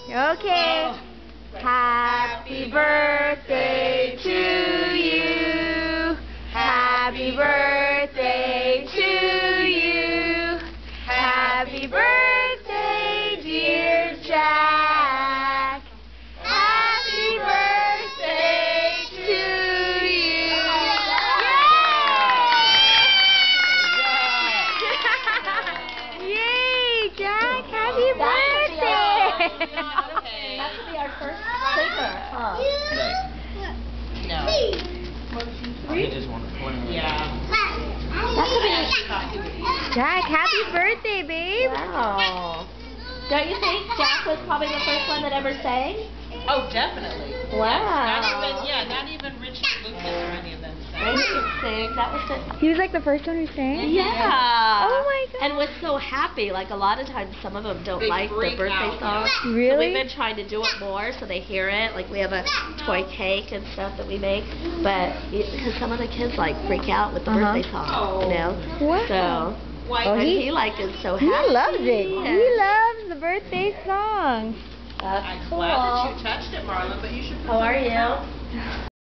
Okay. Happy birthday to you. Happy birthday to you. Happy birthday, dear Jack. Happy birthday to you. Yay! Yay, Jack! Happy birthday! That should be our first sticker, huh? No. I just want to play. Yeah. That could be Jack, happy birthday, babe! Wow. Don't you think Jack was probably the first one that ever sang? Oh, definitely. Wow. Not even Richard Lucas or any of them They sang. could sing. That was it. He was like the first one who sang? Yeah. Oh my God. And was so happy. Like a lot of times some of them don't They like the freak birthday out, song. yeah. So we've Really? been trying to do it more so they hear it. Like we have a toy cake and stuff that we make. But because some of the kids like freak out with the birthday song, you know? Wow. So Why? Oh, and he- he like is so He happy. loves it. Yeah. He loves the birthday song. That's I'm cool. glad that you touched it, Marlon, but you should put How are something you? else.